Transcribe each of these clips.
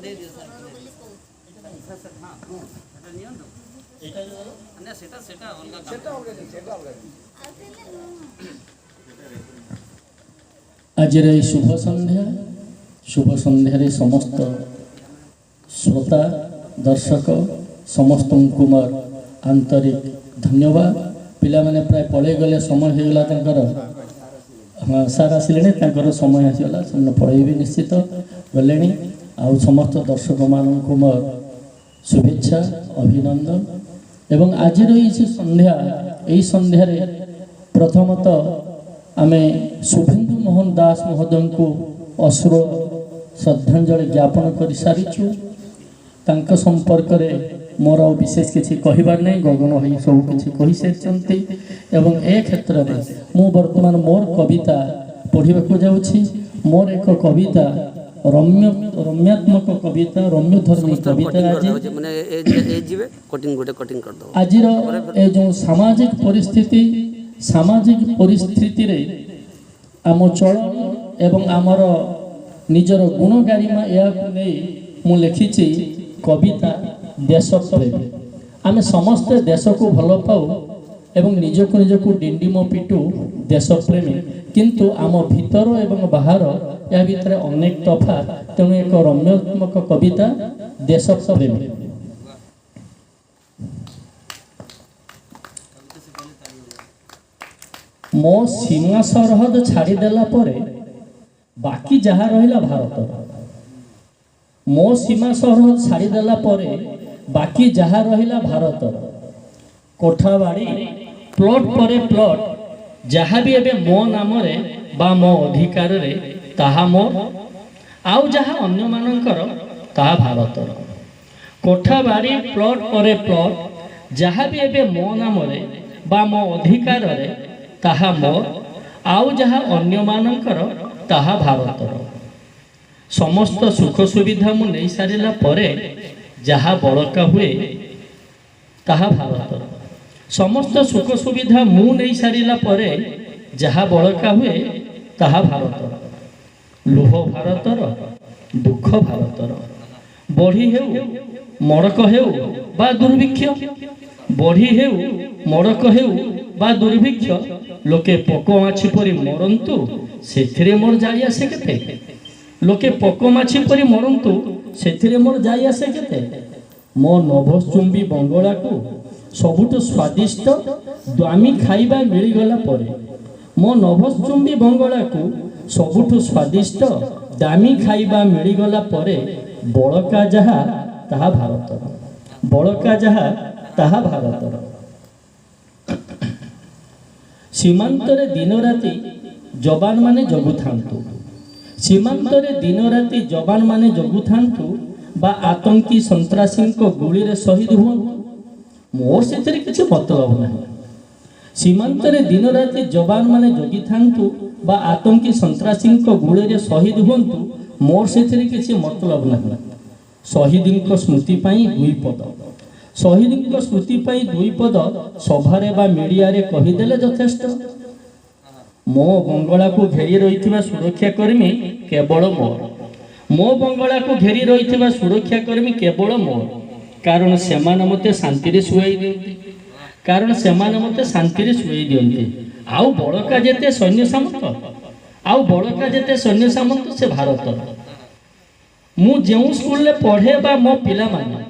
आज शुभ संध्या समस्त श्रोता दर्शक समस्त को मोर आंतरिक धन्यवाद। पिला माने प्राय पड़े गले समय हो गला हाँ सार आसिले समय आसगला से पढ़े भी निश्चित गले आउ समस्त दर्शक मान को मोर शुभेच्छा अभिनंदन। एवं आज संध्या यही संध्यार प्रथमतः आमे शुभेन्दु मोहन दास महोदय को अश्रु श्रद्धांजलि ज्ञापन कर सारीचु। तांका संपर्क में मोर विशेष किसी कहबार नहीं, गगन भाई सब किसी कही सारी एवं ए क्षेत्र में मु वर्तमान मोर कविता पढ़ा जाऊँगी। मोर एक कविता रम्यात्मक कविता रम्यधर्मी कविता आज जो सामाजिक परिस्थिति रे आम चलन एवं आमर निजर गुण गारिमा या मु लिखी कविता देश प्रेमी। आम समस्ते देश को भल पाऊ एवं निजक निजक डिंडिम पिटू देश प्रेमी, किंतु आम भीतर एवं बाहर या भितर अनेक तफात। तेणु एक रम्यात्मक कविता देश प्रेमी। मो सीमा सरहद छाड़देला बाकी जहाँ रहा भारत। मो सीमा सरहद छाड़देला बाकी जहाँ रहा भारत। कोठाबाड़ी प्लॉट पर प्लॉट जहाँ भी एबे मो नाम रे बा मो अधिकार रे ताहा मोर, आउ जहाँ अन्य मानकर ताहा भारतर। कोठाबाड़ी प्लॉट पर प्लॉट जहाँ भी एबे मो नाम रे बा मो अधिकार रे ताहा मोर, आउ जहाँ अन्य मानकर ताहा भारतर। समस्त सुख सुविधा मु नहीं सारिला परे जहाँ बड़का हुए ताहा भारतर। समस्त सुख सुविधा मु नहीं सारिला परे जहाँ बड़का हुए ताहा भारतर। लुह भारतर दुख भारतर। बढ़ी हेउ मड़क हेउ बा दुर्भिक्ष, बढ़ी हेउ मड़क हेउ बा दुर्भिक्ष, लोके पोको माछी परी मरंतु सेथिरे मोर जाई आसे केते। लोके पोको माछी परी मरंतु सेथिरे मोर जाई आसे केते। मो नभश्चुंबी बंगला को सबुठ स्वादिष्ट दामी खाइबा मिल गला परे, मो नभश्चुंबी बंगला को सबुठ स्वादिष्ट दामी खाइबा मिल गला परे बड़का जहा ताहा भारतर। बड़का जहा ताहा भारतर। सीमांतरे दिन राति जवान माने जगु थांतु। सीमांतरे दिन राति जवान माने जगु थांतु बा आतंकी सन्त्रासी को गुली रे शहीद हुअन्तु। मोर से किसी मतलब नहीं। सीमांतरे दिन राति जवान माने जगी थांतु बा आतंकी सन्त्रासी को गुली रे शहीद हुअन्तु। मोर से किसी मतलब नहीं। शहीद स्मृति पाई दुई पद, शहीद स्मृति पाई दुई पद सभारे बा मीडिया रे कहीदेले यथेष्ट। मो बंगला को घेरी रही सुरक्षाकर्मी केवल मोर। मो बंगला को घेरी रही सुरक्षाकर्मी केवल मोर। कारण सेमाने मते शांति रे सुई दियंती। कारण सेमाने मते शांति रे सुई दियंती। आउ बड़का जेते सैन्य सामंत, आउ बड़का जेते सैन्य सामंत से भारत। मु जेउ स्कूल ले पढ़े बा मो पिला माने,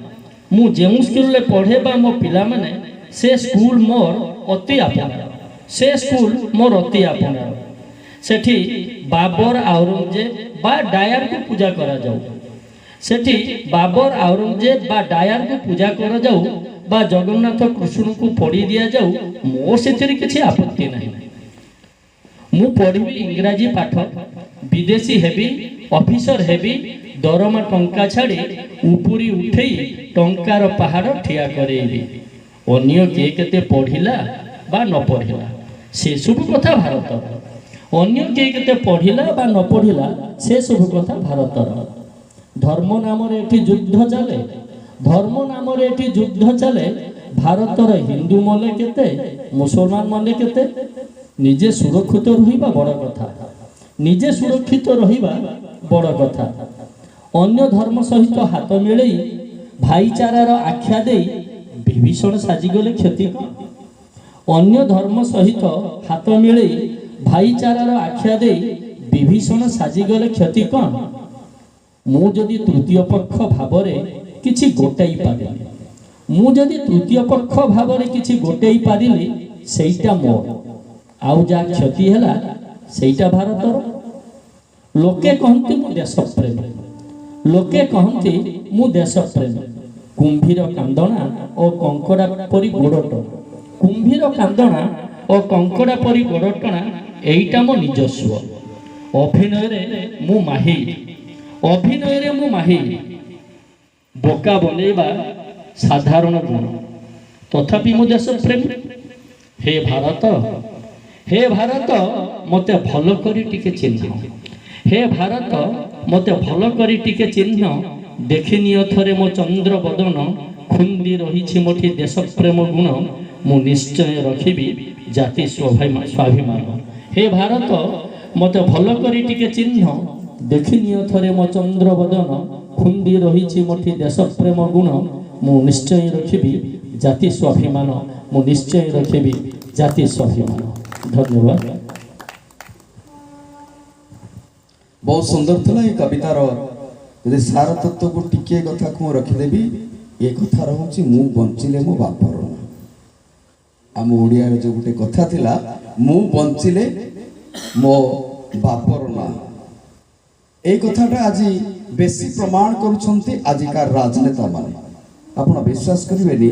मु जेउ स्कूल ले पढ़े बा मो पिला माने से स्कूल मोर अति आपणार। से स्कूल मोर अति आपणार। सेठी बाबर औरंगजेब बा डायर को पूजा करा जाऊ। सेठी बाबर औरंगजेब बा डायर को पूजा करा जाऊ बा जगन्नाथ कृष्ण को पढ़ी दिया जाऊ। मोर सेथिरे किछि आपत्ति नहीं। मु पढ़ी इंग्राजी पाठ, विदेशी हेबी, ऑफिसर हेबी, दरमा टंका छाड़ी उपरी उठेई टंकार पहाड़ ठिया करेबी। अन्य किए केते पढ़िला बा न पढ़िला से सब कथा भारतर। अन्य किए केते पढ़िला बा न पढ़िला से सब कथा भारतर। धर्म नाम रे एठी युद्ध चले, धर्म नाम रे एठी युद्ध चले। भारतर हिंदू मले केते, मुसलमान मले केते। निजे सुरक्षित रहिबा बड़ कथा, निजे सुरक्षित रहिबा बड़ कथा। ଅନ୍ୟ ଧର୍ମ ସହିତ ହାତ ମିଳେଇ ଭାଇଚାରାର ଆଖ୍ୟା ଦେଇ ବିଭୀଷଣ ସାଜିଗଲେ କ୍ଷତି କ'ଣ? ଅନ୍ୟ ଧର୍ମ ସହିତ ହାତ ମିଳେଇ ଭାଇଚାରାର ଆଖ୍ୟା ଦେଇ ବିଭୀଷଣ ସାଜିଗଲେ କ୍ଷତି କ'ଣ? ମୁଁ ଯଦି ତୃତୀୟ ପକ୍ଷ ଭାବରେ କିଛି ଗୋଟାଇ ପାରିଲି, ମୁଁ ଯଦି ତୃତୀୟ ପକ୍ଷ ଭାବରେ କିଛି ଗୋଟାଇ ପାରିଲି ସେଇଟା ମୋର, ଆଉ ଯାହା କ୍ଷତି ହେଲା ସେଇଟା ଭାରତର। ଲୋକେ କହନ୍ତି ମୁଁ ଦେଶପ୍ରେମୀ, ଲୋକେ କହନ୍ତି ମୁଁ ଦେଶପ୍ରେମୀ। କୁମ୍ଭୀର କାନ୍ଦଣା ଓ କଙ୍କଡ଼ା ପରି ଗୋଡ଼ ଟଣା, କୁମ୍ଭୀର କାନ୍ଦଣା ଓ କଙ୍କଡ଼ା ପରି ଗୋଡ଼ ଟଣା ଏଇଟା ମୋ ନିଜସ୍ୱ। ଅଭିନୟରେ ମୁଁ ମାହିର, ଅଭିନୟରେ ମୁଁ ମାହିର। ବୋକା ବନେଇବା ସାଧାରଣ ଗୁଣ, ତଥାପି ମୁଁ ଦେଶପ୍ରେମୀ। ହେ ଭାରତ, ହେ ଭାରତ ମୋତେ ଭଲ କରି ଟିକେ ଚିହ୍ନ, ହେ ଭାରତ ମୋତେ ଭଲ କରି ଟିକେ ଚିହ୍ନ। ଦେଖିନିଅ ଥରେ ମୋ ଚନ୍ଦ୍ର ବଦନ, ଖୁନ୍ଦି ରହିଛି ମୋଠି ଦେଶପ୍ରେମ ଗୁଣ। ମୁଁ ନିଶ୍ଚୟ ରଖିବି ଜାତି ସ୍ୱାଭିମାନ। ହେ ଭାରତ ମୋତେ ଭଲ କରି ଟିକେ ଚିହ୍ନ, ଦେଖିନିଅ ଥରେ ମୋ ଚନ୍ଦ୍ର ବଦନ, ଖୁନ୍ଦି ରହିଛି ମୋଠି ଦେଶପ୍ରେମ ଗୁଣ। ମୁଁ ନିଶ୍ଚୟ ରଖିବି ଜାତି ସ୍ୱାଭିମାନ, ମୁଁ ନିଶ୍ଚୟ ରଖିବି ଜାତି ସ୍ୱାଭିମାନ। ଧନ୍ୟବାଦ। बहुत सुंदर था ये कवितार यदि सार तत्व को टिके कथा को रखिदेवी ये कथा रोचे मु बंचिले मो बापर ना। आम ओडिया जो गोटे कथा थिला मु बंचिले मो बापर ना, ए कथाटा आज बेसी प्रमाण करुछंती आजिकार राजनेता माने। आपण विश्वास करिवेनी